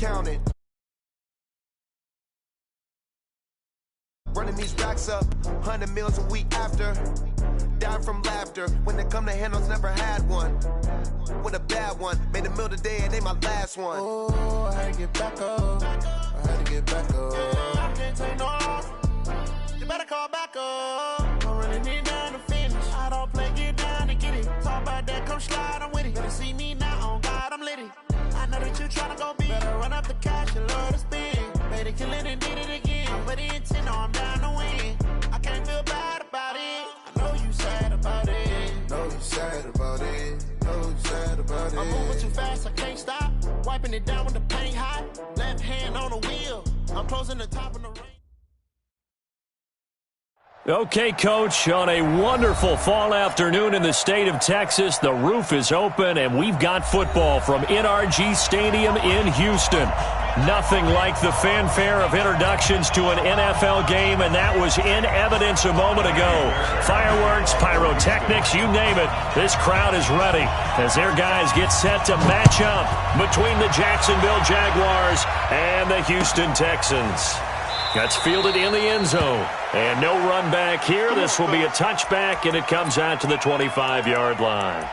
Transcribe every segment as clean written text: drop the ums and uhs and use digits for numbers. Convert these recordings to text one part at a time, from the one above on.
counted. Running these racks up, 100 meals a week after. Dying from laughter. When they come to handles, never had one. With a bad one. Made a meal today and they my last one. Oh, I had to get back up. I had to get back up. I can't take no off. You better call back up. I'm running it down to finish. I don't play, get down to get it. Talk about that, come slide, I'm with it. Better see me now, on God, I'm litty. I know that you tryna go big. Better run up the cash, you love to spin. Made it, kill it, and did it again. But the intent, no, I'm down to win. I can't feel bad about it. I know you sad about it. Know you sad about it. Know you sad about it. I'm moving too fast, I can't stop. Wiping it down with the paint hot. Left hand on the wheel. I'm closing the top of the ring. Okay, Coach, on a wonderful fall afternoon in the state of Texas, the roof is open, and we've got football from NRG Stadium in Houston. Nothing like the fanfare of introductions to an NFL game, and that was in evidence a moment ago. Fireworks, pyrotechnics, you name it, this crowd is ready as their guys get set to match up between the Jacksonville Jaguars and the Houston Texans. That's fielded in the end zone. And no run back here. This will be a touchback, and it comes out to the 25-yard line.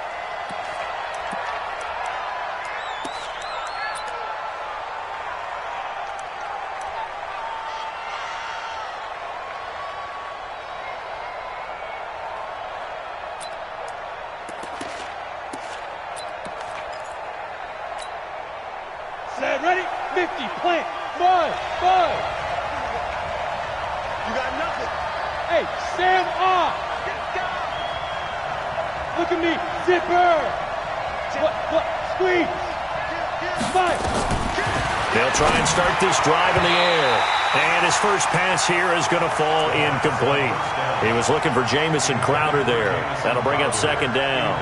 Set, ready, 50, plant, 5. You got nothing. Hey, stand off. Look at me, zipper. What? Squeeze. Fight. They'll try and start this drive in the air. And his first pass here is going to fall incomplete. He was looking for Jamison Crowder there. That'll bring up second down.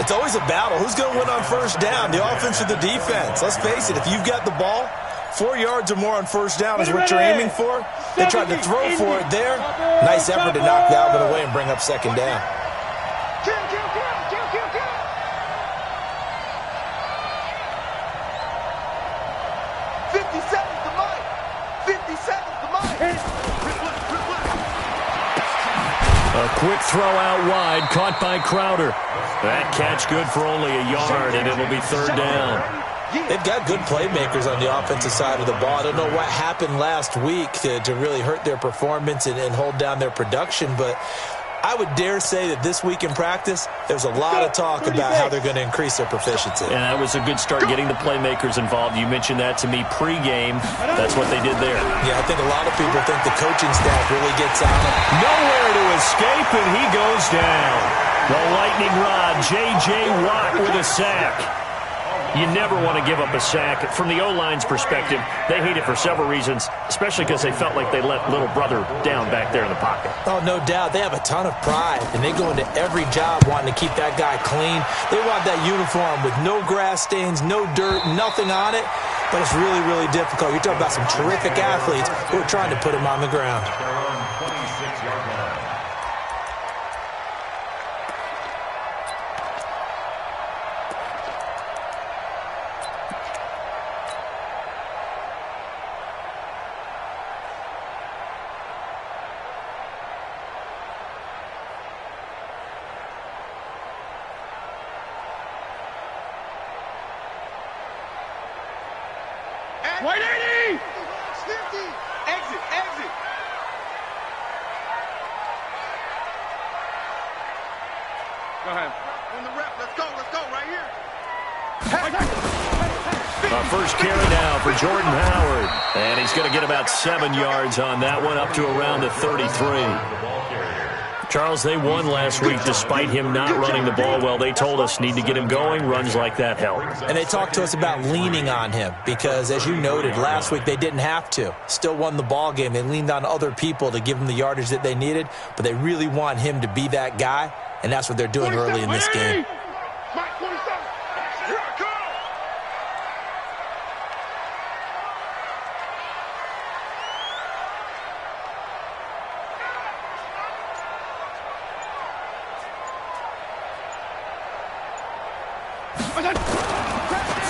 It's always a battle. Who's going to win on first down, the offense or the defense? Let's face it, if you've got the ball, 4 yards or more on first down is what you're aiming for. They tried to throw for it there. Nice effort to knock that one away and bring up second down. Kill. 50 seconds to mine. 50 seconds to mine. A quick throw out wide, caught by Crowder. That catch good for only a yard, and it'll be third down. They've got good playmakers on the offensive side of the ball. I don't know what happened last week to really hurt their performance and hold down their production, but I would dare say that this week in practice, there's a lot of talk about how they're going to increase their proficiency. And that was a good start getting the playmakers involved. You mentioned that to me pregame. That's what they did there. Yeah, I think a lot of people think the coaching staff really gets on him. Nowhere to escape, and he goes down. The lightning rod, J.J. Watt with a sack. You never want to give up a sack. From the O-line's perspective, they hate it for several reasons, especially because they felt like they let little brother down back there in the pocket. Oh, no doubt. They have a ton of pride, and they go into every job wanting to keep that guy clean. They want that uniform with no grass stains, no dirt, nothing on it, but it's really, really difficult. You're talking about some terrific athletes who are trying to put him on the ground. White 80! 50. Exit. Go ahead. On the rep. Let's go right here. Our first carry now for Jordan Howard. And he's going to get about 7 yards on that one, up to around the 33. Charles, they won last week despite him not running the ball well. They told us need to get him going. Runs like that help. And they talked to us about leaning on him because, as you noted, last week they didn't have to. Still won the ball game. They leaned on other people to give them the yardage that they needed, but they really want him to be that guy, and that's what they're doing early in this game.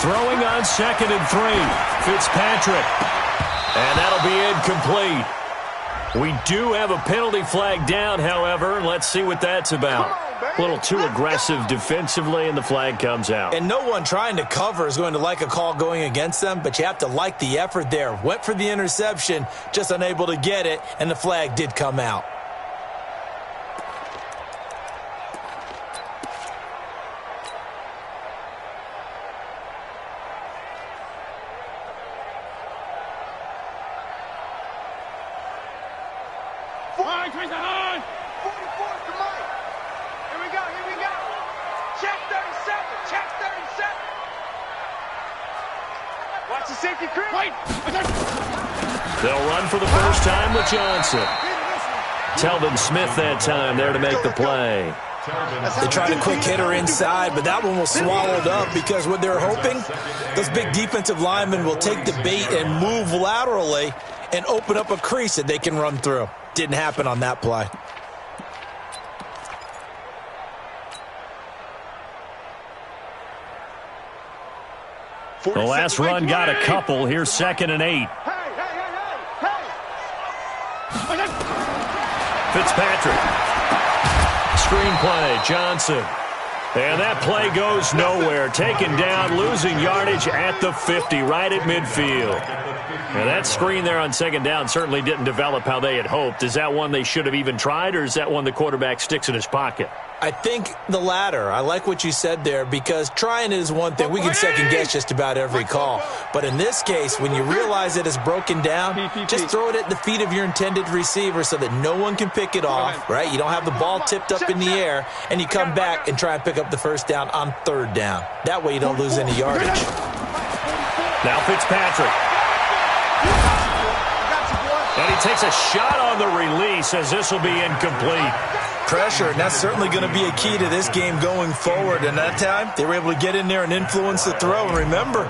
Throwing on 2nd and 3. Fitzpatrick. And that'll be incomplete. We do have a penalty flag down, however. Let's see what that's about. A little too aggressive defensively, and the flag comes out. And no one trying to cover is going to like a call going against them, but you have to like the effort there. Went for the interception, just unable to get it, and the flag did come out. They'll run for the first time with Johnson. Telvin Smith that time there to make the play. They tried a quick hitter inside, but that one was swallowed up because what they're hoping, those big defensive linemen will take the bait and move laterally and open up a crease that they can run through. Didn't happen on that play. The last run got a couple. Here's 2nd and 8. Fitzpatrick. Screen play, Johnson. And that play goes nowhere. Taken down, losing yardage at the 50, right at midfield. And that screen there on 2nd down certainly didn't develop how they had hoped. Is that one they should have even tried, or is that one the quarterback sticks in his pocket? I think the latter. I like what you said there because trying it is one thing. We can second guess just about every call. But in this case, when you realize it is broken down, just throw it at the feet of your intended receiver so that no one can pick it off, right? You don't have the ball tipped up in the air, and you come back and try and pick up the first down on 3rd down. That way you don't lose any yardage. Now Fitzpatrick. And he takes a shot on the release as this will be incomplete. Pressure, and that's certainly going to be a key to this game going forward. And that time, they were able to get in there and influence the throw. And remember,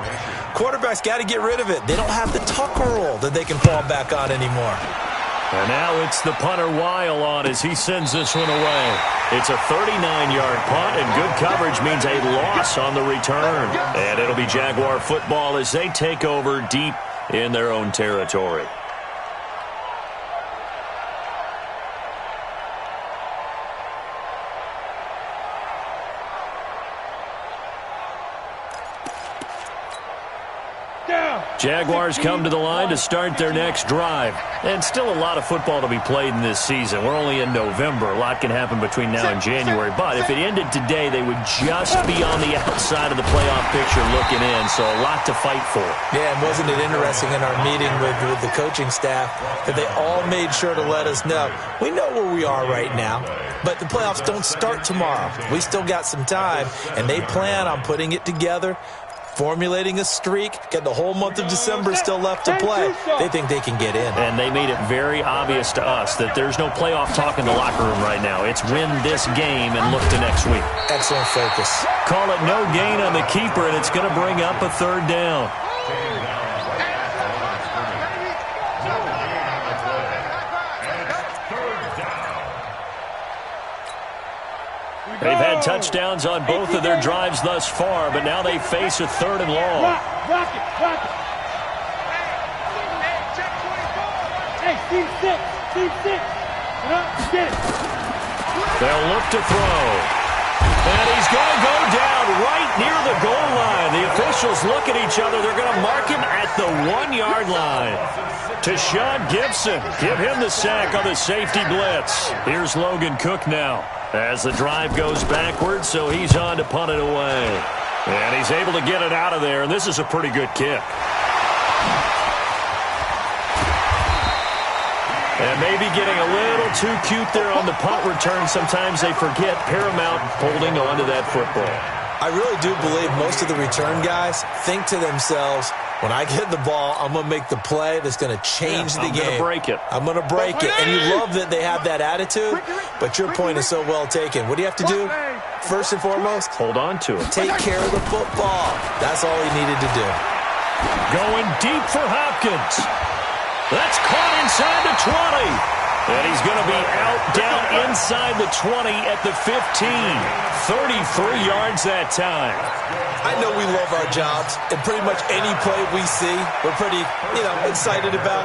quarterbacks got to get rid of it. They don't have the Tucker roll that they can fall back on anymore. And now it's the punter Weil on as he sends this one away. It's a 39-yard punt, and good coverage means a loss on the return. And it'll be Jaguar football as they take over deep in their own territory. Jaguars come to the line to start their next drive. And still a lot of football to be played in this season. We're only in November. A lot can happen between now and January. But if it ended today, they would just be on the outside of the playoff picture looking in. So a lot to fight for. Yeah, and wasn't it interesting in our meeting with the coaching staff that they all made sure to let us know, we know where we are right now, but the playoffs don't start tomorrow. We still got some time, and they plan on putting it together, formulating a streak, get the whole month of December still left to play. They think they can get in. And they made it very obvious to us that there's no playoff talk in the locker room right now. It's win this game and look to next week. Excellent focus. Call it no gain on the keeper, and it's going to bring up a 3rd down. They've had touchdowns on both of their drives thus far, but now they face a 3rd and long. Rock it. Hey, Steve 6. Get it. They'll look to throw. And he's going to go down right near the goal line. The officials look at each other. They're going to mark him at the 1-yard line. To Sean Gibson. Give him the sack on the safety blitz. Here's Logan Cook now as the drive goes backwards, so he's on to punt it away. And he's able to get it out of there, and this is a pretty good kick. And maybe getting a little too cute there on the punt return. Sometimes they forget paramount holding on to that football. I really do believe most of the return guys think to themselves, when I get the ball, I'm going to make the play that's going to change the game. I'm going to break it. I'm going to break it. And you love that they have that attitude, but your point is so well taken. What do you have to do? First and foremost, hold on to it. Take care of the football. That's all he needed to do. Going deep for Hopkins. That's caught inside the 20. And he's going to be out down inside the 20 at the 15. 33 yards that time. I know we love our jobs, and pretty much any play we see, we're pretty, excited about.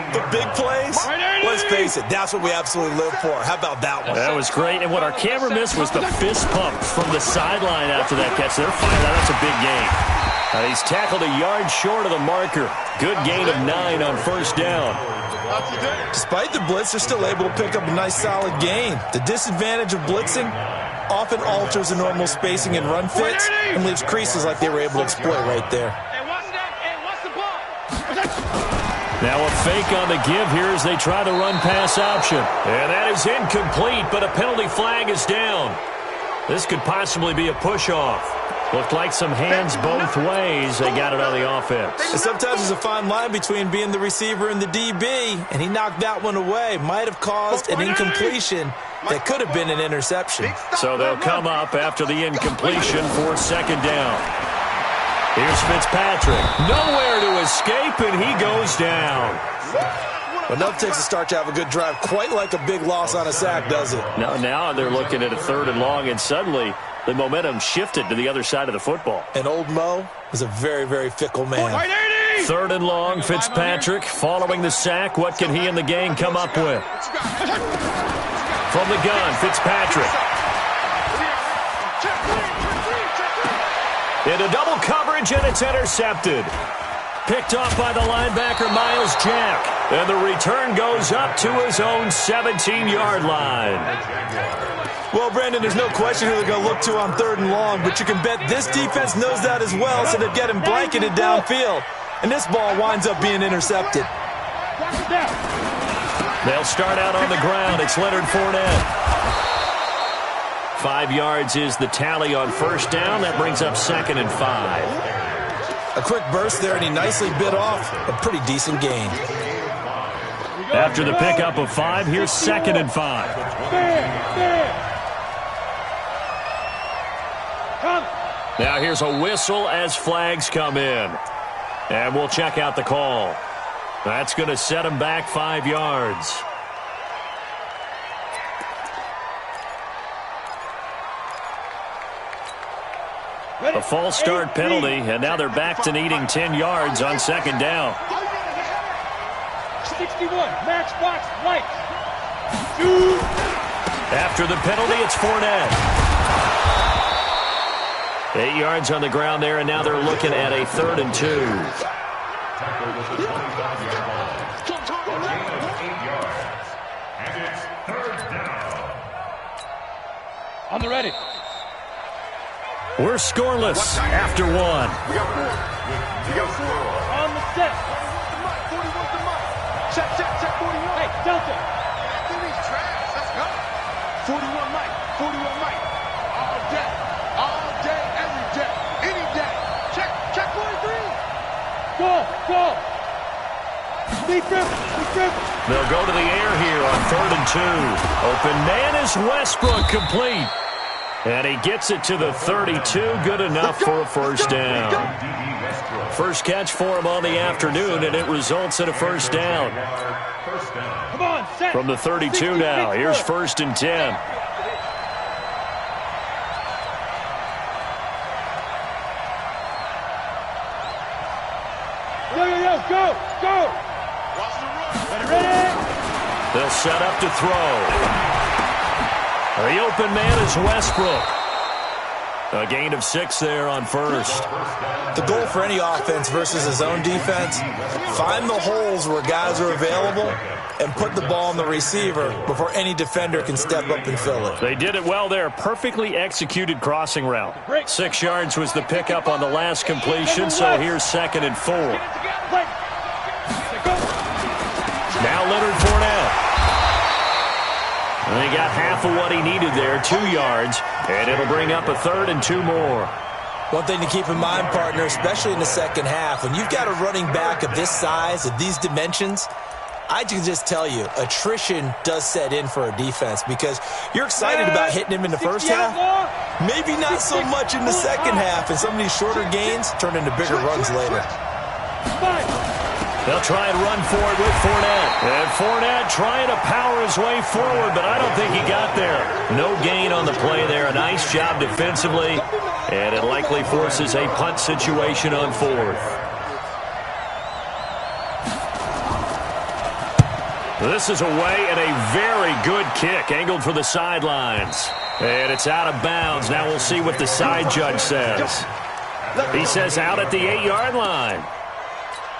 The big plays, let's face it, that's what we absolutely live for. How about that one? That was great, and what our camera missed was the fist pump from the sideline after that catch. They're fired out. That's a big gain. He's tackled a yard short of the marker. Good gain of 9 on first down. Despite the blitz, they're still able to pick up a nice solid gain. The disadvantage of blitzing often alters the normal spacing and run fits and leaves creases like they were able to exploit right there. Now a fake on the give here as they try the run-pass option. And that is incomplete, but a penalty flag is down. This could possibly be a push-off. Looked like some hands both ways. They got it on the offense. And sometimes there's a fine line between being the receiver and the DB, and he knocked that one away. Might have caused an incompletion that could have been an interception. So they'll come up after the incompletion for second down. Here's Fitzpatrick. Nowhere to escape, and he goes down. Enough takes a start to have a good drive. Quite like a big loss on a sack, does it? Now they're looking at a 3rd and long, and suddenly the momentum shifted to the other side of the football. And old Mo is a very, very fickle man. 3rd and long, Fitzpatrick following the sack. What can he and the gang come up with? From the gun, Fitzpatrick. Into double coverage, and it's intercepted. Picked off by the linebacker, Miles Jack. And the return goes up to his own 17-yard line. Well, Brandon, there's no question who they're going to look to on 3rd and long, but you can bet this defense knows that as well, so they're getting blanketed downfield. And this ball winds up being intercepted. They'll start out on the ground. It's Leonard Fournette. 5 yards is the tally on first down. That brings up 2nd and 5. A quick burst there, and he nicely bit off a pretty decent gain. After the pickup of 5, here's 2nd and 5. Now here's a whistle as flags come in. And we'll check out the call. That's going to set him back 5 yards. A false start penalty, and now they're back to needing 10 yards on second down. 61, matchbox, right. After the penalty, it's Fournette. 8 yards on the ground there, and now they're looking at a 3rd and 2. On the ready. We're scoreless after 1. On the set. 41. Hey, Delta. 41 Mike. 41 Mike. All day, every day, any day. Check 43. Go. Deep grip. They'll go to the air here on 3rd and 2. Open man is Westbrook, complete. And he gets it to the 32, good enough for a first down. First catch for him on the afternoon, and it results in a first down. From the 32 now, here's 1st and 10. Go. Ready. They'll set up to throw. The open man is Westbrook. A gain of 6 there on first. The goal for any offense versus his own defense, find the holes where guys are available and put the ball on the receiver before any defender can step up and fill it. They did it well there. Perfectly executed crossing route. 6 yards was the pickup on the last completion, so here's 2nd and 4. Now Leonard Fournette. And he got half of what he needed there, 2 yards, and it'll bring up a 3rd and 2 more. One thing to keep in mind, partner, especially in the second half, when you've got a running back of this size, of these dimensions, I can just tell you, attrition does set in for a defense because you're excited about hitting him in the first half, maybe not so much in the second half, and some of these shorter gains turn into bigger runs later. They'll try and run for it with Fournette. And Fournette trying to power his way forward, but I don't think he got there. No gain on the play there. A nice job defensively, and it likely forces a punt situation on 4th. This is away and a very good kick, angled for the sidelines. And it's out of bounds. Now we'll see what the side judge says. He says out at the 8-yard line.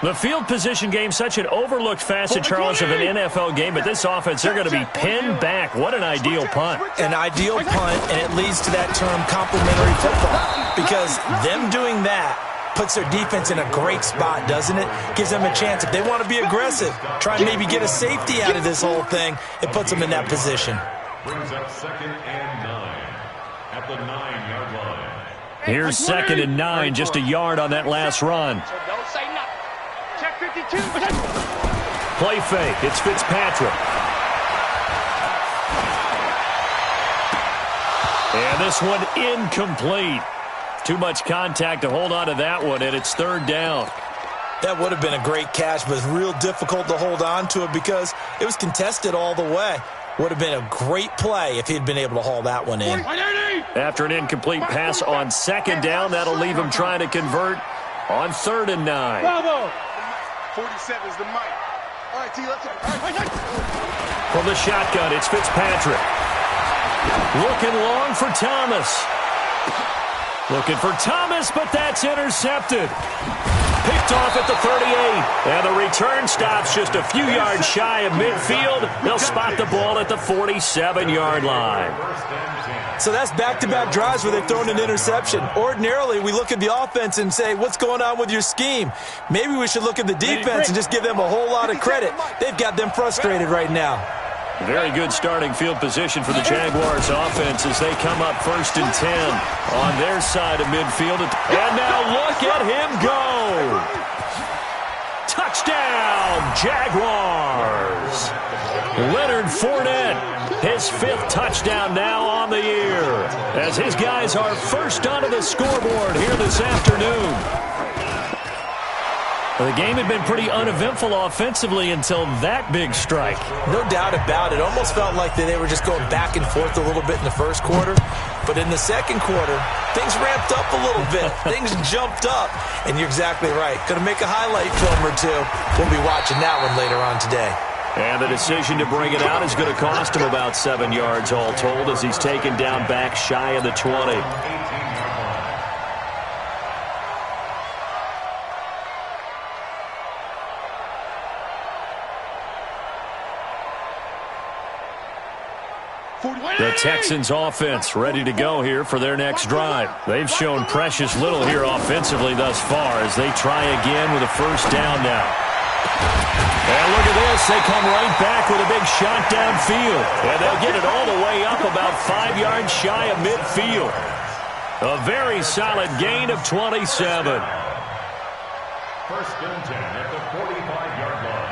The field position game, such an overlooked facet, Charles, of an NFL game, but this offense, they're going to be pinned back. What an ideal punt. An ideal punt, and it leads to that term complementary football, because them doing that puts their defense in a great spot, doesn't it? Gives them a chance. If they want to be aggressive, try and maybe get a safety out of this whole thing, it puts them in that position. Brings up 2nd and 9 at the 9-yard line. Here's 2nd and 9, just a yard on that last run. Don't say nothing. Check 52. Play fake. It's Fitzpatrick. And this one incomplete. Too much contact to hold on to that one, and it's 3rd down. That would have been a great catch, but it's real difficult to hold on to it because it was contested all the way. Would have been a great play if he'd been able to haul that one in. After an incomplete pass on 2nd down, that'll leave him trying to convert on 3rd and 9. Bravo. 47 is the mic. All right, T, let's go. From the shotgun, it's Fitzpatrick. Looking long for Thomas. Looking for Thomas, but that's intercepted. Picked off at the 38. And the return stops just a few yards shy of midfield. They'll spot the ball at the 47-yard line. So that's back-to-back drives where they've thrown an interception. Ordinarily, we look at the offense and say, what's going on with your scheme? Maybe we should look at the defense and just give them a whole lot of credit. They've got them frustrated right now. Very good starting field position for the Jaguars offense as they come up 1st and 10 on their side of midfield. And now look at him go. Touchdown, Jaguars. Leonard Fournette, his 5th touchdown now on the year, as his guys are first onto the scoreboard here this afternoon. The game had been pretty uneventful offensively until that big strike. No doubt about it. Almost felt like they were just going back and forth a little bit in the first quarter. But in the second quarter, things ramped up a little bit. Things jumped up. And you're exactly right. Going to make a highlight film or two. We'll be watching that one later on today. And the decision to bring it out is going to cost him about 7 yards all told as he's taken down back shy of the 20. The Texans offense ready to go here for their next drive. They've shown precious little here offensively thus far as they try again with a 1st down now. And look at this. They come right back with a big shot downfield. And they'll get it all the way up about 5 yards shy of midfield. A very solid gain of 27. 1st and 10 at the 45-yard line.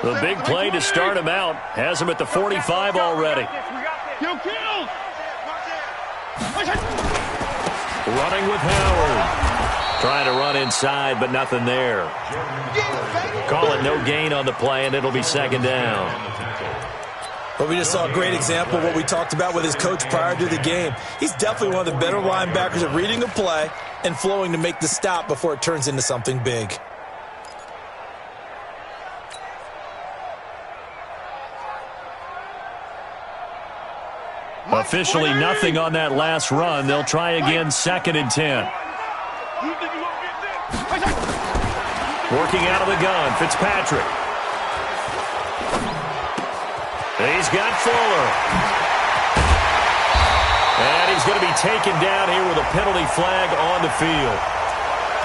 The big play to start him out has him at the 45 already. Running with Howard. Trying to run inside, but nothing there. Call it no gain on the play, and it'll be 2nd down. But we just saw a great example of what we talked about with his coach prior to the game. He's definitely one of the better linebackers at reading a play and flowing to make the stop before it turns into something big. Officially nothing on that last run. They'll try again 2nd and 10. Working out of the gun, Fitzpatrick. He's got Fuller. And he's going to be taken down here with a penalty flag on the field.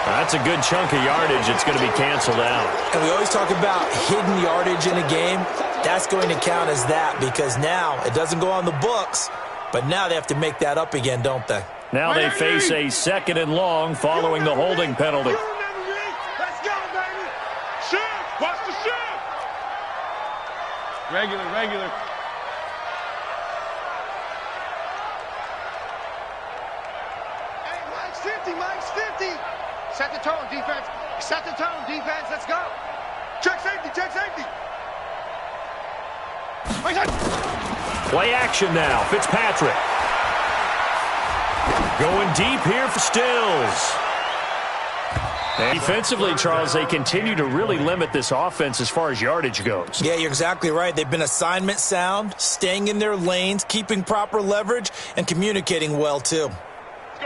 That's a good chunk of yardage. It's going to be canceled out. And we always talk about hidden yardage in a game. That's going to count as that because now it doesn't go on the books, but now they have to make that up again, don't they? Now they face a 2nd and long following the holding penalty. Let's go, baby. Shift. Watch the shift. Regular. Hey, Mike's 50. Set the tone, defense. Set the tone, defense. Let's go. Check safety, check safety. Play action now. Fitzpatrick. Going deep here for Stills. Defensively, Charles, they continue to really limit this offense as far as yardage goes. Yeah, you're exactly right. They've been assignment sound, staying in their lanes, keeping proper leverage, and communicating well, too.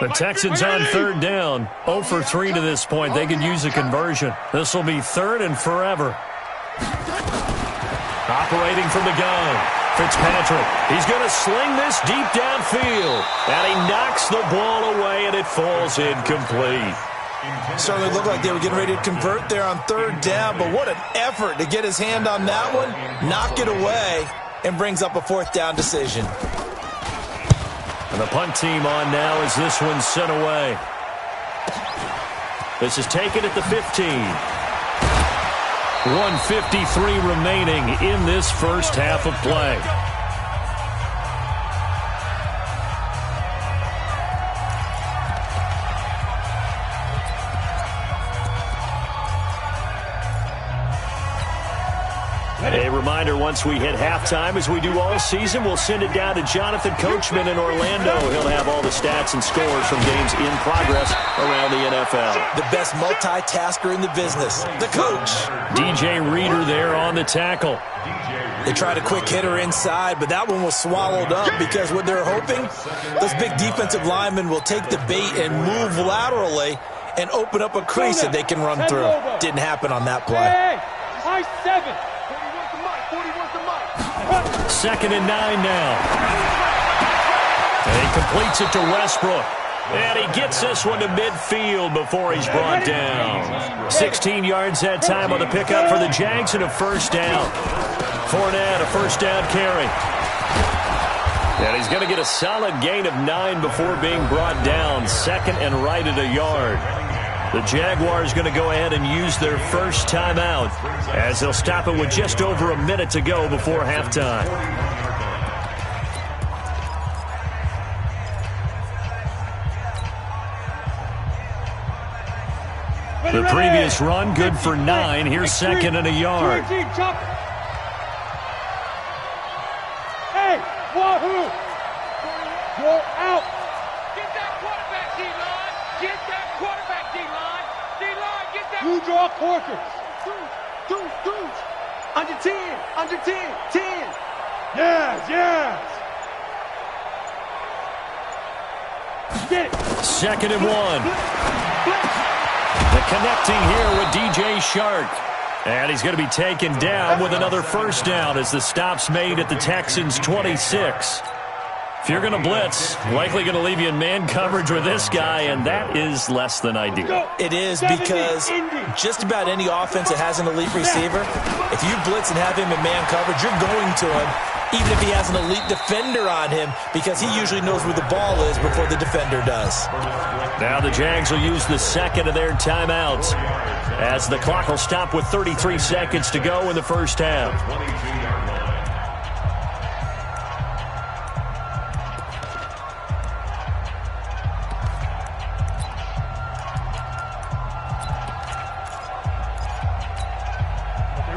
The Texans on third down. 0 for 3 to this point. They could use a conversion. This will be third and forever. Operating from the gun. Fitzpatrick. He's going to sling this deep downfield. And he knocks the ball away, and it falls incomplete. Certainly looked like they were getting ready to convert there on third down, but what an effort to get his hand on that one, knock it away, and brings up a fourth down decision. And the punt team on now as this one's sent away. This is taken at the 15. 1:53 remaining in this first half of play. A reminder, once we hit halftime, as we do all season, we'll send it down to Jonathan Coachman in Orlando. He'll have all the stats and scores from games in progress around the NFL. The best multitasker in the business, the coach. DJ Reader there on the tackle. They tried a quick hitter inside, but that one was swallowed up because what they're hoping, those big defensive linemen will take the bait and move laterally and open up a crease that they can run through. Didn't happen on that play. Hey, high 7. 2nd and 9 now. And he completes it to Westbrook. And he gets this one to midfield before he's brought down. 16 yards that time on the pickup for the Jags and a first down. Fournette, a first down carry. And he's going to get a solid gain of 9 before being brought down. 2nd and right at a yard. The Jaguars going to go ahead and use their first timeout as they'll stop it with just over a minute to go before halftime. The previous run, good for 9. Here's 2nd and a yard. Hey, wahoo! Go out! Get that quarterback, D-line! Get that quarterback, D-line! D-line, get that! You draw quarters! Dudes! Under 10! Under 10! 10! Yes! Get it! 2nd and 1. The connecting here with DJ Shark. And he's going to be taken down with another first down as the stop's made at the Texans' 26. If you're going to blitz, likely going to leave you in man coverage with this guy, and that is less than ideal. It is because just about any offense that has an elite receiver, if you blitz and have him in man coverage, you're going to him, even if he has an elite defender on him, because he usually knows where the ball is before the defender does. Now the Jags will use the 2nd of their timeouts as the clock will stop with 33 seconds to go in the first half.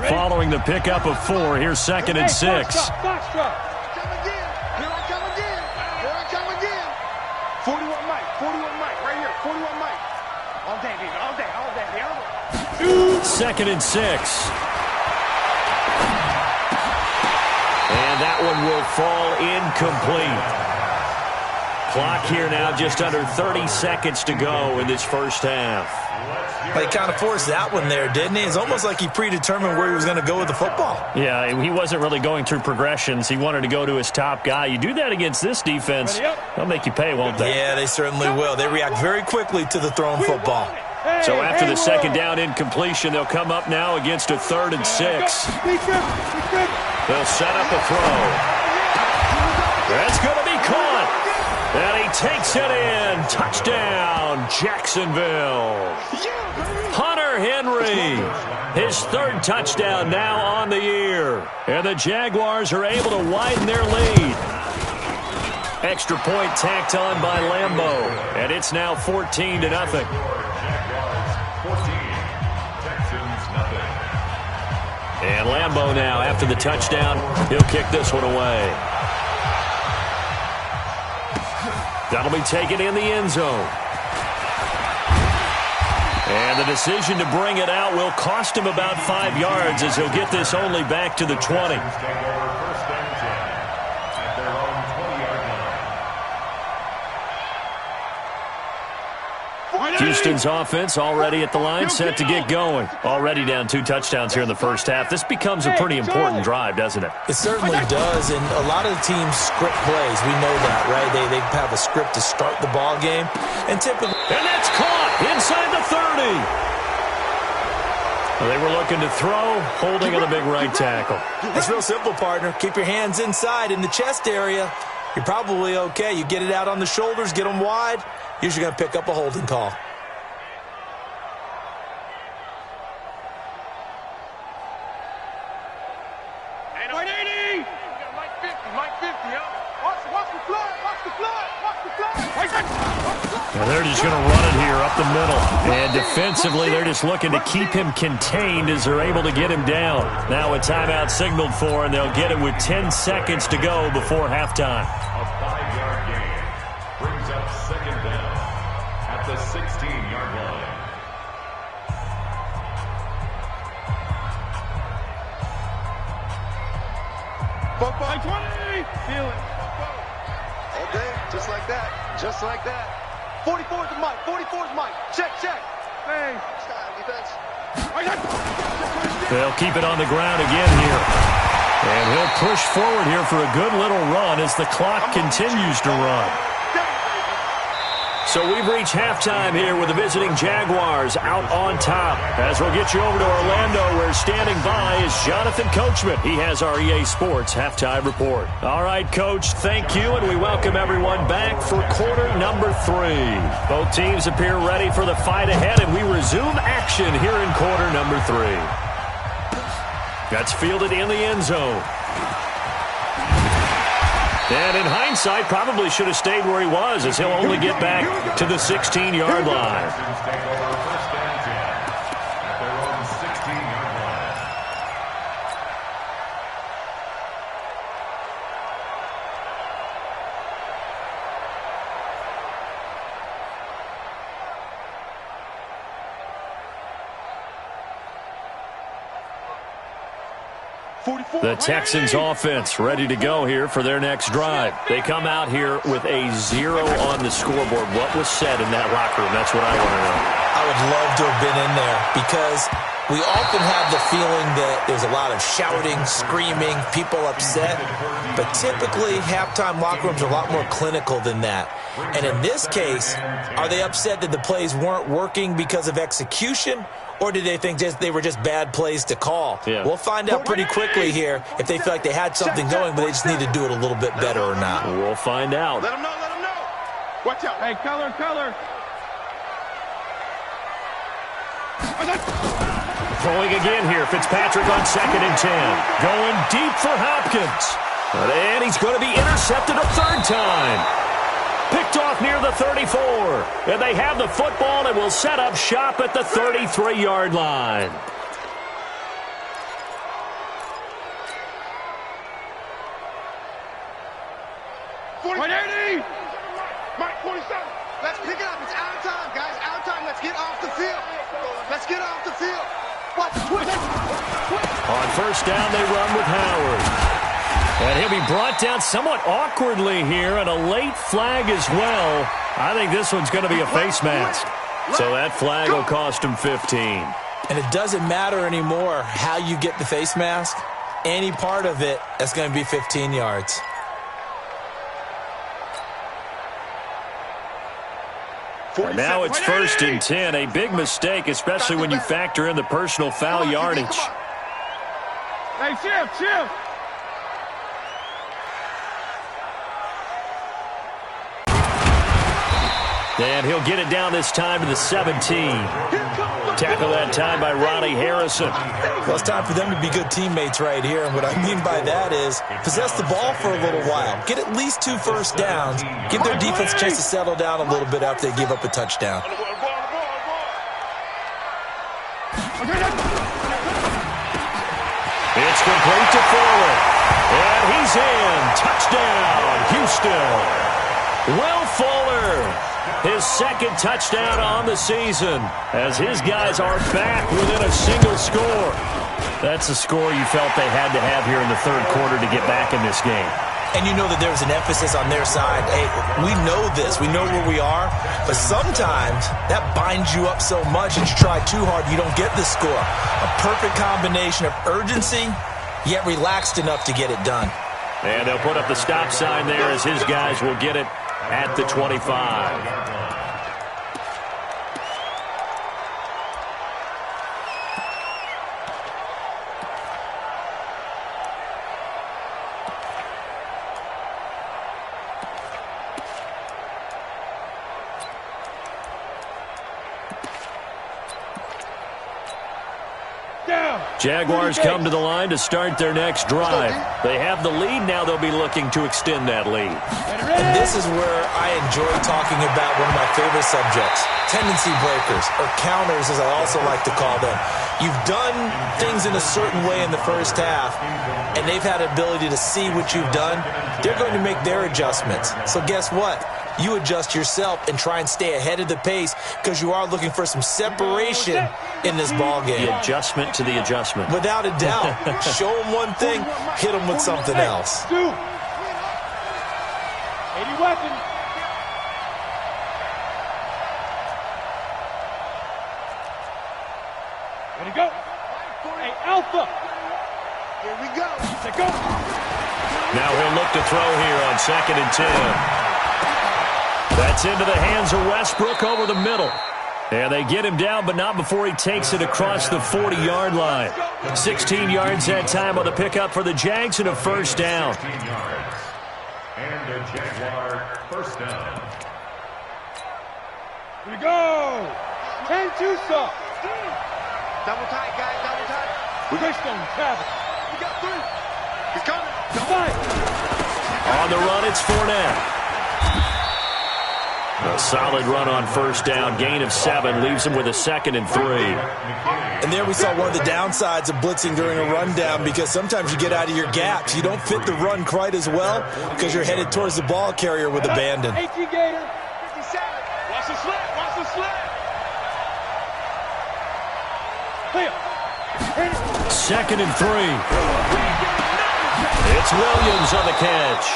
Following the pickup of 4, here's 2nd and 6. Box drop. Here I come again. 41 Mike, right here. 41 Mike. All day, baby. 2nd and 6. And that one will fall incomplete. Clock here now just under 30 seconds to go in this first half. But he kind of forced that one there, didn't he? It's almost like he predetermined where he was going to go with the football. Yeah, he wasn't really going through progressions. He wanted to go to his top guy. You do that against this defense, they'll make you pay, won't they? Yeah, they certainly will. They react very quickly to the thrown football. So after the 2nd down incompletion, they'll come up now against a 3rd and 6. They'll set up a throw. That's going to be caught. And he takes it in. Touchdown, Jacksonville. Hunter Henry, his 3rd touchdown now on the year. And the Jaguars are able to widen their lead. Extra point tacked on by Lambeau. And it's now 14-0. Texans nothing. And Lambeau now, after the touchdown, he'll kick this one away. That'll be taken in the end zone. And the decision to bring it out will cost him about 5 yards as he'll get this only back to the 20. Houston's offense already at the line, set to get going. Already down 2 touchdowns here in the first half. This becomes a pretty important drive, doesn't it? It certainly does, and a lot of the teams script plays. We know that, right? They have a script to start the ball game, and typically... And that's caught inside the 30. Well, they were looking to throw, holding on the big right tackle. It's real simple, partner. Keep your hands inside in the chest area. You're probably okay. You get it out on the shoulders, get them wide. Usually going to pick up a holding call. And they're just going to run it here up the middle. And defensively, they're just looking to keep him contained as they're able to get him down. Now a timeout signaled for, and they'll get it with 10 seconds to go before halftime. A 5-yard gain brings up second down at the 16-yard line. Football 20! Feel it. All day, just like that. Just like that. 44's the mic. 44's mic. Check, check. Hey. Style defense. They'll keep it on the ground again here. And he'll push forward here for a good little run as the clock continues to run. So we've reached halftime here with the visiting Jaguars out on top. As we'll get you over to Orlando, where standing by is Jonathan Coachman. He has our EA Sports halftime report. All right, Coach, thank you, and we welcome everyone back for quarter number 3. Both teams appear ready for the fight ahead, and we resume action here in quarter number 3. That's fielded in the end zone. And in hindsight, probably should have stayed where he was, as he'll only get back to the 16-yard line. Texans take over first and 10 at their own 16-yard line. The Texans offense ready to go here for their next drive. They come out here with a 0 on the scoreboard. What was said in that locker room? That's what I want to know. I would love to have been in there, because we often have the feeling that there's a lot of shouting, screaming, people upset. But typically, halftime locker rooms are a lot more clinical than that. And in this case, are they upset that the plays weren't working because of execution? Or did they think they were just bad plays to call? Yeah. We'll find out pretty quickly here if they feel like they had something going, but they just need to do it a little bit better or not. We'll find out. Let them know, let them know. Watch out. Hey, color, color. Throwing again here. Fitzpatrick on 2nd and 10. Going deep for Hopkins. And he's going to be intercepted a 3rd time. Picked off near the 34. And they have the football and will set up shop at the 33-yard line. Mike, 47. Let's pick it up. It's out of time, guys. Out of time. Let's get off the field. Let's get off the field. Watch. Twist. On first down, they run with Howard. And he'll be brought down somewhat awkwardly here, and a late flag as well. I think this one's going to be a face mask. So that flag will cost him 15. And it doesn't matter anymore how you get the face mask. Any part of it, that's going to be 15 yards. And now it's 1st and 10. A big mistake, especially when you factor in the personal foul yardage. Hey, shift. And he'll get it down this time to the 17. Tackle that time by Ronnie Harrison. Well, it's time for them to be good teammates right here. And what I mean by that is possess the ball for a little while. Get at least 2 first downs. Give their defense a chance to settle down a little bit after they give up a touchdown. It's complete to Fuller. And he's in. Touchdown, Houston. Will Fuller, his second touchdown on the season, as his guys are back within a single score. That's a score you felt they had to have here in the third quarter to get back in this game. And you know that there's an emphasis on their side. Hey, we know this. We know where we are. But sometimes that binds you up so much that you try too hard, you don't get the score. A perfect combination of urgency, yet relaxed enough to get it done. And they'll put up the stop sign there as his guys will get it at the 25. Jaguars come to the line to start their next drive. They have the lead. Now they'll be looking to extend that lead. And this is where I enjoy talking about one of my favorite subjects, tendency breakers, or counters as I also like to call them. You've done things in a certain way in the first half, and they've had the ability to see what you've done. They're going to make their adjustments. So guess what? You adjust yourself and try and stay ahead of the pace because you are looking for some separation in this ball game. The adjustment to the adjustment. Without a doubt. Show them one thing, hit them with something else. 80 weapons. Ready to go. Hey, Alpha. Here we go. Let's go. Now he'll look to throw here on 2nd and 10. That's into the hands of Westbrook over the middle. And they get him down, but not before he takes it across the 40-yard line. 16 yards that time on the pickup for the Jags and a first down. And the Jaguar first down. Here we go. 10-2 stop. Double tight, guys, double tight. Wishbone, Travis. We got 3. He's coming. On the run, it's Fournette. A solid run on first down. Gain of 7 leaves him with a 2nd and 3. And there we saw one of the downsides of blitzing during a rundown because sometimes you get out of your gaps. You don't fit the run quite as well because you're headed towards the ball carrier with abandon. 18 Gator, 57. Watch the slant, watch the slant. Clear. 2nd and 3. It's Williams on the catch.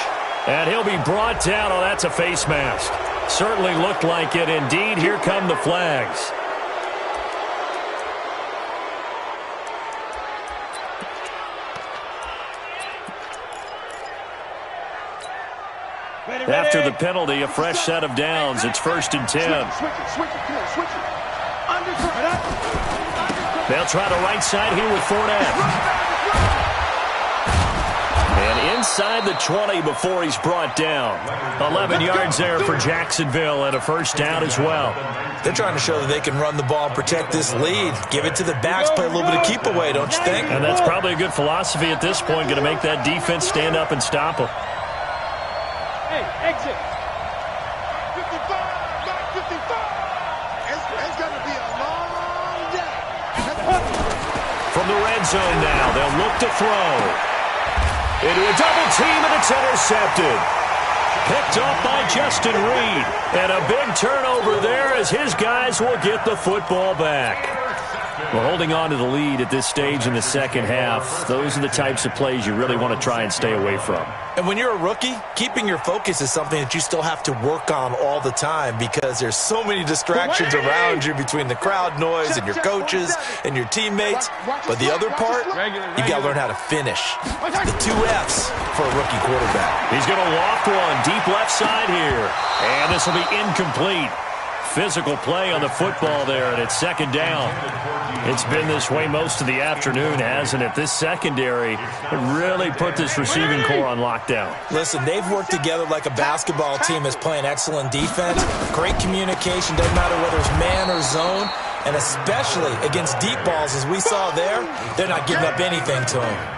And he'll be brought down. Oh, that's a face mask. Certainly looked like it. Indeed, here come the flags. After the penalty, a fresh set of downs. It's 1st and 10. They'll try the right side here with Fournette. And inside the 20 before he's brought down. 11 yards there for Jacksonville and a first down as well. They're trying to show that they can run the ball and protect this lead. Give it to the backs, play a little bit of keep away, don't you think? And that's probably a good philosophy at this point, going to make that defense stand up and stop them. Hey, exit. 55, back 55. It's going to be a long day. From the red zone now, they'll look to throw. Into a double team, and it's intercepted. Picked off by Justin Reed. And a big turnover there as his guys will get the football back. Well, holding on to the lead at this stage in the second half, those are the types of plays you really want to try and stay away from. And when you're a rookie, keeping your focus is something that you still have to work on all the time because there's so many distractions around you between the crowd noise and your coaches and your teammates. But the other part, you've got to learn how to finish. The 2 Fs for a rookie quarterback. He's going to loft one deep left side here. And this will be incomplete. Physical play on the football there, and it's 2nd down. It's been this way most of the afternoon, hasn't it? This secondary really put this receiving core on lockdown. Listen, they've worked together like a basketball team that's playing excellent defense. Great communication, doesn't matter whether it's man or zone, and especially against deep balls, as we saw there, they're not giving up anything to them.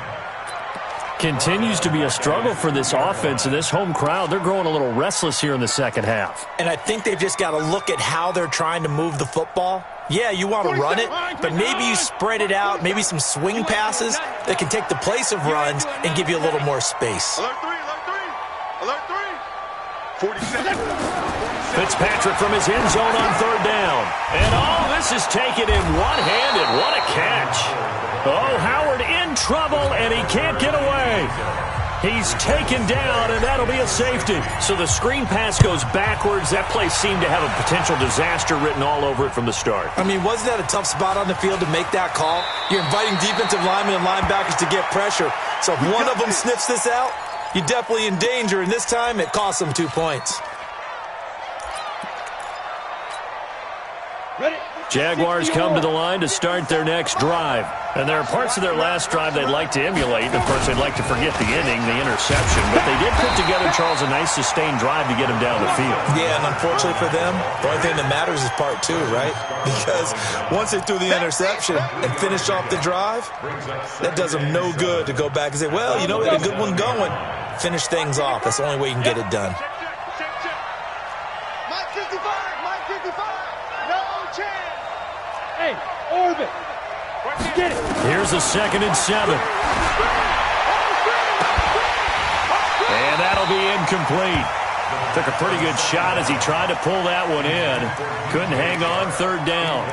Continues to be a struggle for this offense and this home crowd. They're growing a little restless here in the second half. And I think they've just got to look at how they're trying to move the football Yeah, you want to run it, but maybe you spread it out, maybe some swing passes that can take the place of runs and give you a little more space. Alert 3, alert 3, alert 3. 40 seconds. Fitzpatrick from his end zone on third down. And this is taken in one-handed. What a catch. Oh, Howard in trouble, and he can't get away. He's taken down, and that'll be a safety. So the screen pass goes backwards. That play seemed to have a potential disaster written all over it from the start. I mean, wasn't that a tough spot on the field to make that call? You're inviting defensive linemen and linebackers to get pressure. So if one of them sniffs this out, you're definitely in danger, and this time it cost them 2 points. Jaguars come to the line to start their next drive. And there are parts of their last drive they'd like to emulate. And, of course, they'd like to forget the ending, the interception. But they did put together, Charles, a nice sustained drive to get him down the field. Yeah, and unfortunately for them, the only thing that matters is part 2, right? Because once they threw the interception and finished off the drive, that does them no good to go back and say, well, you know, we had a good one going. Finish things off. That's the only way you can get it done. Mike 55, Mike 55. No chance. Hey, orbit. Get it. Here's a 2nd and 7. And that'll be incomplete. Took a pretty good shot as he tried to pull that one in. Couldn't hang on third down.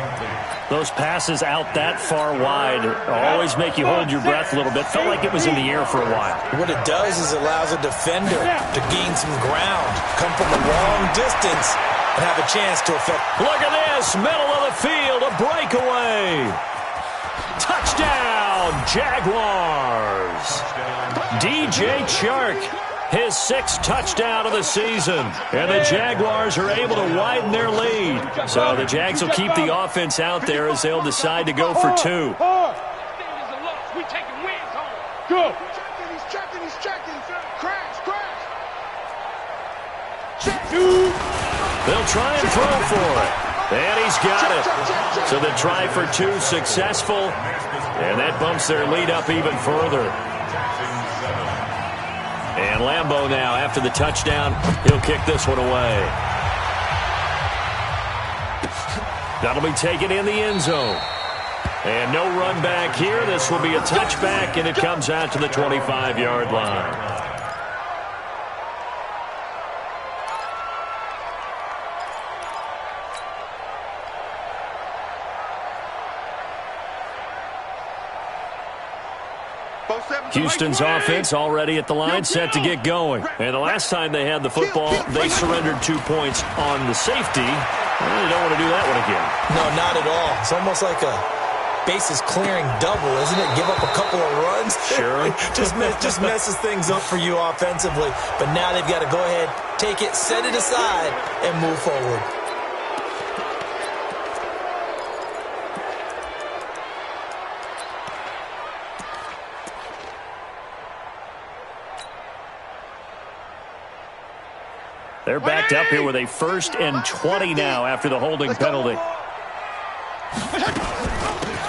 Those passes out that far wide always make you hold your breath a little bit. Felt like it was in the air for a while. What it does is it allows a defender to gain some ground, come from a long distance, and have a chance to affect. Look at this, middle of the field, a breakaway. Touchdown, Jaguars. DJ Chark, his 6th touchdown of the season. And the Jaguars are able to widen their lead. So the Jags will keep the offense out there as they'll decide to go for 2. We taking wins home. Go. He's checking. Crash. They'll try and throw for it. And he's got it. So the try for 2 successful. And that bumps their lead up even further. And Lambeau now, after the touchdown, he'll kick this one away. That'll be taken in the end zone. And no run back here. This will be a touchback, and it comes out to the 25-yard line. Houston's offense already at the line, set to get going. And the last time they had the football, they surrendered 2 points on the safety. Well, they don't want to do that one again. No, not at all. It's almost like a bases clearing double, isn't it? Give up a couple of runs. Sure. just messes things up for you offensively. But now they've got to go ahead, take it, set it aside, and move forward. They're backed up here with a 1st and 20 now after the holding penalty.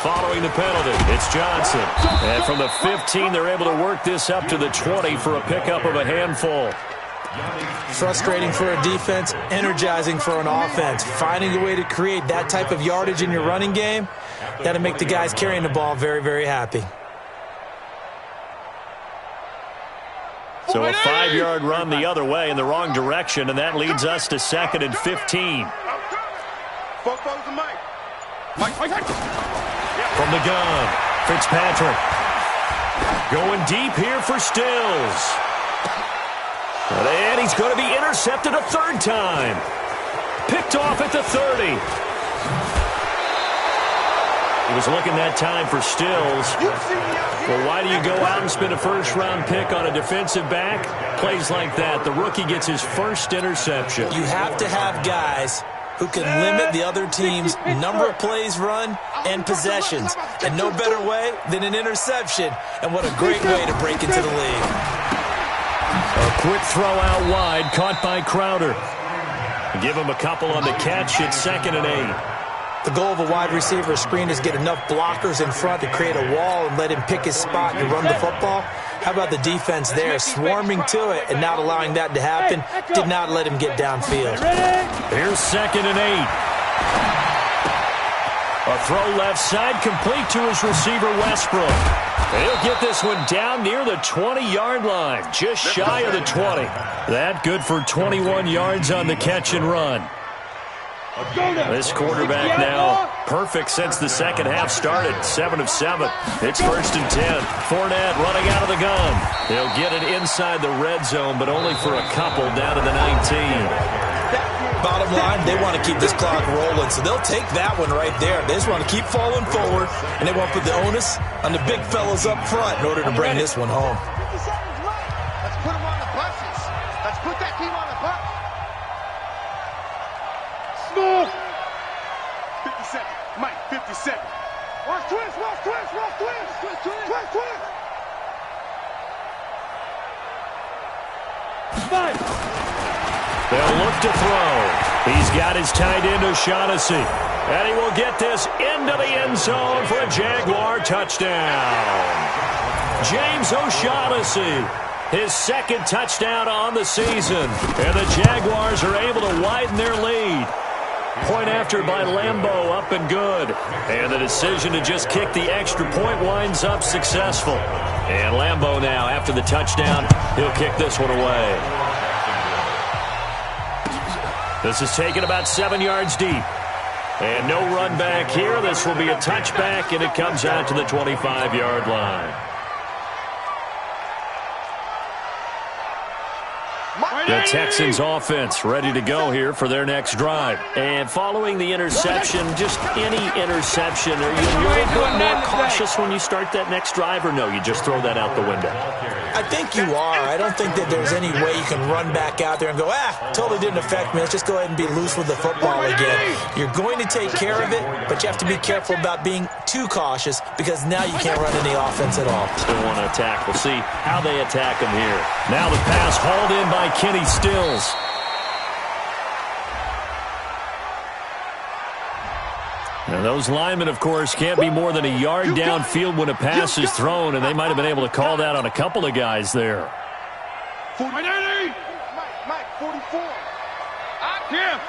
Following the penalty, it's Johnson. And from the 15, they're able to work this up to the 20 for a pickup of a handful. Frustrating for a defense, energizing for an offense. Finding a way to create that type of yardage in your running game, that'll make the guys carrying the ball very, very happy. So a 5-yard run the other way in the wrong direction, and that leads us to 2nd and 15. From the gun, Fitzpatrick. Going deep here for Stills. And he's going to be intercepted a 3rd time. Picked off at the 30. He was looking that time for Stills. Well, why do you go out and spend a 1st-round pick on a defensive back? Plays like that. The rookie gets his 1st interception. You have to have guys who can limit the other team's number of plays run and possessions. And no better way than an interception. And what a great way to break into the league. A quick throw out wide, caught by Crowder. Give him a couple on the catch. It's 2nd and 8. The goal of a wide receiver screen is get enough blockers in front to create a wall and let him pick his spot and run the football. How about the defense there, swarming to it and not allowing that to happen? Did not let him get downfield. Here's 2nd and 8. A throw left side, complete to his receiver, Westbrook. And he'll get this one down near the 20-yard line, just shy of the 20. That good for 21 yards on the catch and run. This quarterback now perfect since the second half started. 7 of 7. It's 1st and 10. Fournette running out of the gun. He'll get it inside the red zone, but only for a couple down to the 19. Bottom line, they want to keep this clock rolling, so they'll take that one right there. They just want to keep falling forward, and they want to put the onus on the big fellas up front in order to bring this one home. 50 seconds left. Let's put them on the buses. Let's put that team on the bus. Smooth. 50 seconds. Mike, 50 seconds. Watch twist, watch twist, watch twist. Twist, twist, twist, twist. 5. They'll look to throw. He's got his tight end, O'Shaughnessy. And he will get this into the end zone for a Jaguar touchdown. James O'Shaughnessy, his second touchdown on the season. And the Jaguars are able to widen their lead. Point after by Lambeau, up and good. And the decision to just kick the extra point winds up successful. And Lambeau now, after the touchdown, he'll kick this one away. This is taken about 7 yards deep. And no run back here. This will be a touchback, and it comes out to the 25-yard line. The Texans offense ready to go here for their next drive. And following the interception, just any interception, are you a little bit more cautious when you start that next drive, or no, you just throw that out the window? I think you are. I don't think that there's any way you can run back out there and go, totally didn't affect me. Let's just go ahead and be loose with the football again. You're going to take care of it, but you have to be careful about being too cautious because now you can't run any offense at all. Still want to attack. We'll see how they attack him here. Now the pass hauled in by Kenny Stills. And those linemen, of course, can't be more than a yard downfield when a pass is thrown, and they might have been able to call that on a couple of guys there. Mike, 44. Here.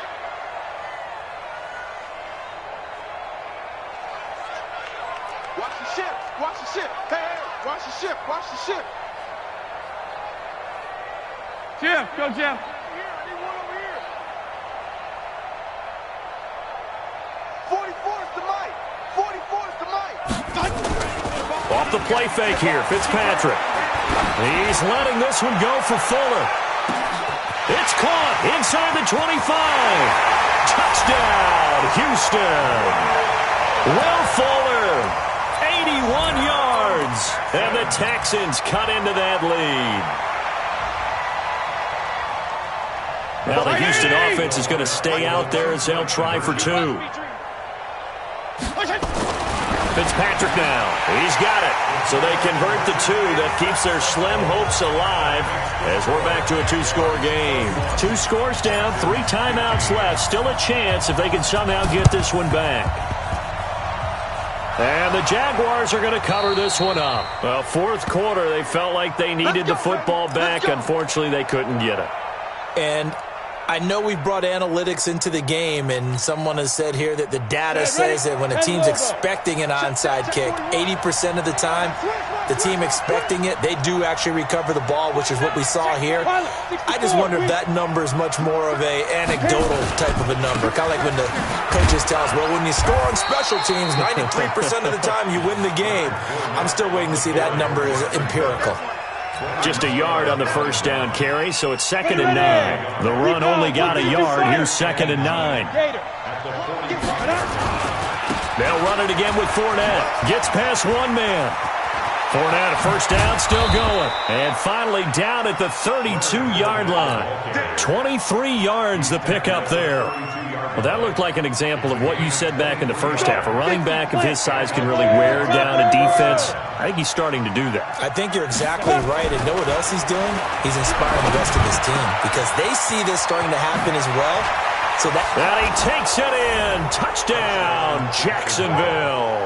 Watch the ship. Watch the ship. Hey, watch the ship. Watch the ship. Jim, go Jim. Here, I need one over here. 44 is the Mike. 44 is the Mike. Off the play fake here, Fitzpatrick. He's letting this one go for Fuller. It's caught inside the 25. Touchdown, Houston. Will Fuller, 81 yards. And the Texans cut into that lead. Now the Houston offense is going to stay out there as they'll try for 2. Fitzpatrick now. He's got it. So they convert the 2. That keeps their slim hopes alive as we're back to a 2-score game. 2 scores down, 3 timeouts left. Still a chance if they can somehow get this one back. And the Jaguars are going to cover this one up. Well, fourth quarter, they felt like they needed the football back. Unfortunately, they couldn't get it. And I know we've brought analytics into the game, and someone has said here that the data says that when a team's expecting an onside kick, 80% of the time, the team expecting it, they do actually recover the ball, which is what we saw here. I just wonder if that number is much more of a anecdotal type of a number, kind of like when the coaches tell us, well, when you score on special teams, 93% of the time you win the game. I'm still waiting to see that number is empirical. Just a yard on the first down carry, so it's 2nd and 9. The run only got a yard. Here's 2nd and 9. They'll run it again with Fournette. Gets past one man. Fournette, a first down, still going. And finally down at the 32-yard line. 23 yards the pickup there. Well, that looked like an example of what you said back in the first half. A running back of his size can really wear down a defense. I think he's starting to do that. I think you're exactly right. And know what else he's doing? He's inspiring the rest of his team because they see this starting to happen as well. So that and he takes it in. Touchdown, Jacksonville.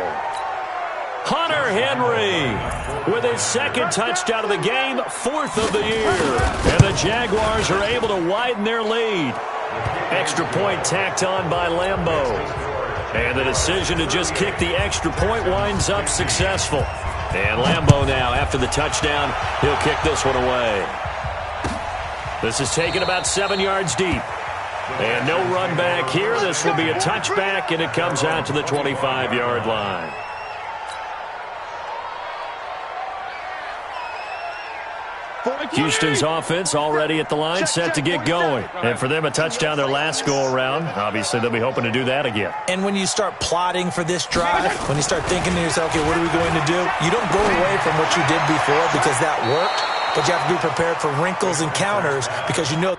Hunter Henry with his 2nd touchdown of the game, 4th of the year. And the Jaguars are able to widen their lead. Extra point tacked on by Lambeau. And the decision to just kick the extra point winds up successful. And Lambeau now, after the touchdown, he'll kick this one away. This is taken about 7 yards deep. And no run back here. This will be a touchback, and it comes out to the 25-yard line. Houston's offense already at the line, set to get going. And for them, a touchdown their last go-around. Obviously, they'll be hoping to do that again. And when you start plotting for this drive, when you start thinking to yourself, okay, what are we going to do? You don't go away from what you did before because that worked, but you have to be prepared for wrinkles and counters because you know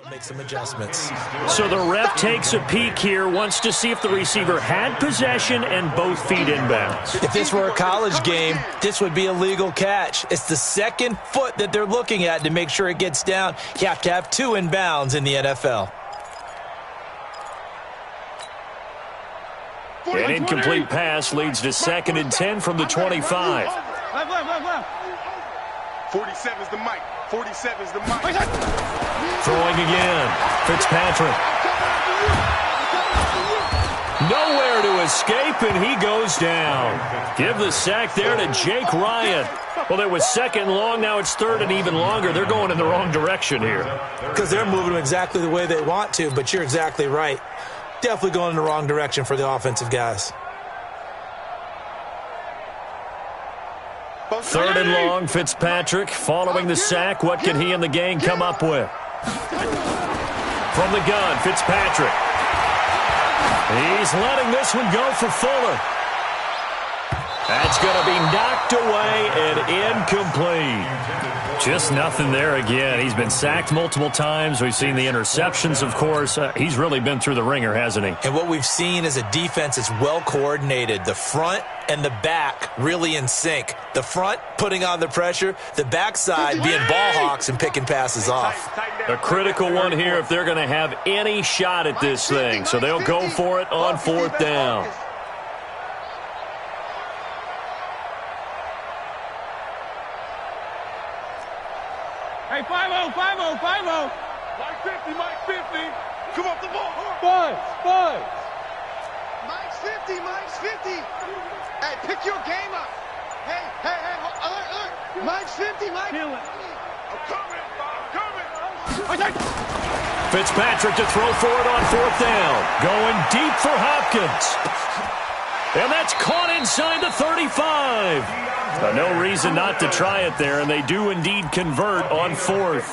make some adjustments. So the ref takes a peek here, wants to see if the receiver had possession and both feet inbounds. If this were a college game, this would be a legal catch. It's the second foot that they're looking at to make sure it gets down. You have to have 2 inbounds in the NFL. An incomplete pass leads to 2nd and 10 from the 25. 47 is the mic. 47 is the mic. Throwing again. Fitzpatrick. Nowhere to escape, and he goes down. Give the sack there to Jake Ryan. Well, it was 2nd long. Now it's 3rd and even longer. They're going in the wrong direction here. Because they're moving exactly the way they want to, but you're exactly right. Definitely going in the wrong direction for the offensive guys. 3rd and long, Fitzpatrick following the sack. What can he and the gang come up with? From the gun, Fitzpatrick. He's letting this one go for Fuller. That's going to be knocked away and incomplete. Just nothing there again. He's been sacked multiple times. We've seen the interceptions, of course. He's really been through the ringer, hasn't he? And what we've seen is a defense that's well coordinated. The front and the back really in sync. The front putting on the pressure, the backside being ball hawks and picking passes off. A critical one here if they're going to have any shot at this thing. So they'll go for it on 4th down. Hey, 5-0, 5-0, 5-0. Mike 50, Mike 50. Come off the ball. Buzz. Mike's 50, Mike's 50. Hey, pick your game up. Hey, alert. Mike's 50, Mike. Kill it. I'm coming. Fitzpatrick to throw for it on 4th down. Going deep for Hopkins. And that's caught inside the 35. No reason not to try it there, and they do indeed convert on 4th.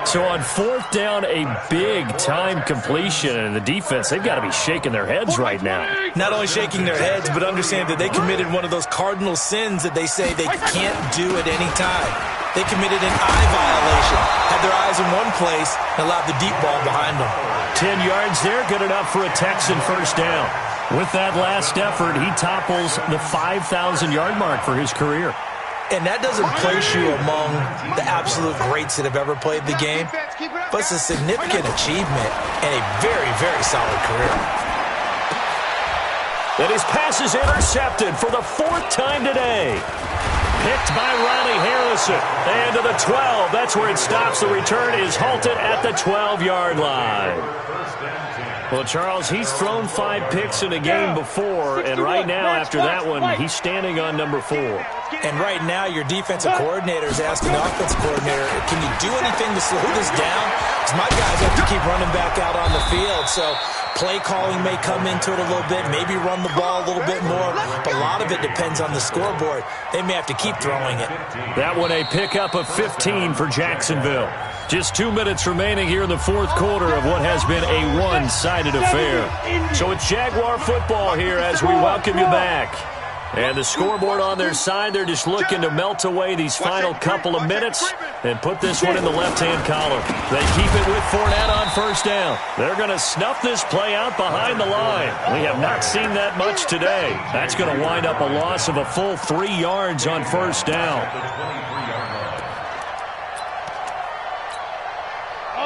So on 4th down, a big-time completion, and the defense, they've got to be shaking their heads right now. Not only shaking their heads, but understand that they committed one of those cardinal sins that they say they can't do at any time. They committed an eye violation, had their eyes in one place, and allowed the deep ball behind them. 10 yards there, good enough for a Texan 1st down. With that last effort, he topples the 5,000-yard mark for his career. And that doesn't place you among the absolute greats that have ever played the game, but it's a significant achievement and a very, very solid career. And his pass is intercepted for the 4th time today. Picked by Ronnie Harrison. And to the 12. That's where it stops. The return is halted at the 12-yard line. Well, Charles, he's thrown 5 picks in a game before, and right now, after that one, he's standing on number 4. And right now, your defensive coordinator is asking the offensive coordinator, can you do anything to slow this down? Because my guys have to keep running back out on the field, so play calling may come into it a little bit, maybe run the ball a little bit more, but a lot of it depends on the scoreboard. They may have to keep throwing it. That one a pickup of 15 for Jacksonville. Just 2 minutes remaining here in the 4th quarter of what has been a one-sided affair. So it's Jaguar football here as we welcome you back. And the scoreboard on their side, they're just looking to melt away these final couple of minutes and put this one in the left-hand column. They keep it with Fournette on 1st down. They're going to snuff this play out behind the line. We have not seen that much today. That's going to wind up a loss of a full 3 yards on 1st down.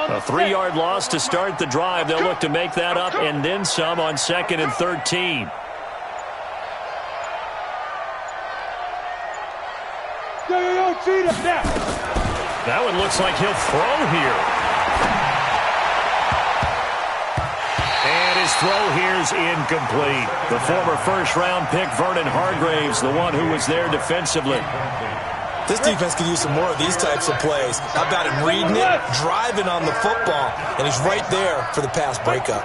A 3-yard loss to start the drive. They'll look to make that up and then some on 2nd and 13. That one looks like he'll throw here. his throw here's incomplete. The former first-round pick, Vernon Hargraves, the one who was there defensively. This defense could use some more of these types of plays. How about him reading it, driving on the football, and he's right there for the pass breakup.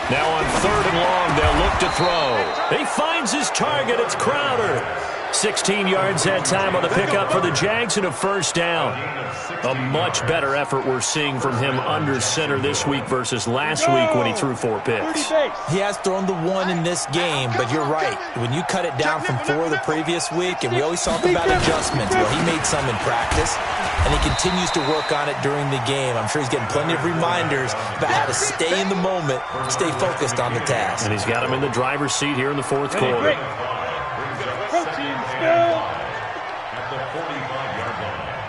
Now on 3rd and long, they'll look to throw. He finds his target. It's Crowder. 16 yards that time on the pickup for the Jags and a first down. A much better effort we're seeing from him under center this week versus last week when he threw 4 picks. He has thrown the 1 in this game, but you're right. When you cut it down from 4 the previous week, and we always talk about adjustments, well, he made some in practice, and he continues to work on it during the game. I'm sure he's getting plenty of reminders about how to stay in the moment, stay focused on the task. And he's got him in the driver's seat here in the 4th quarter. At the 45-yard line.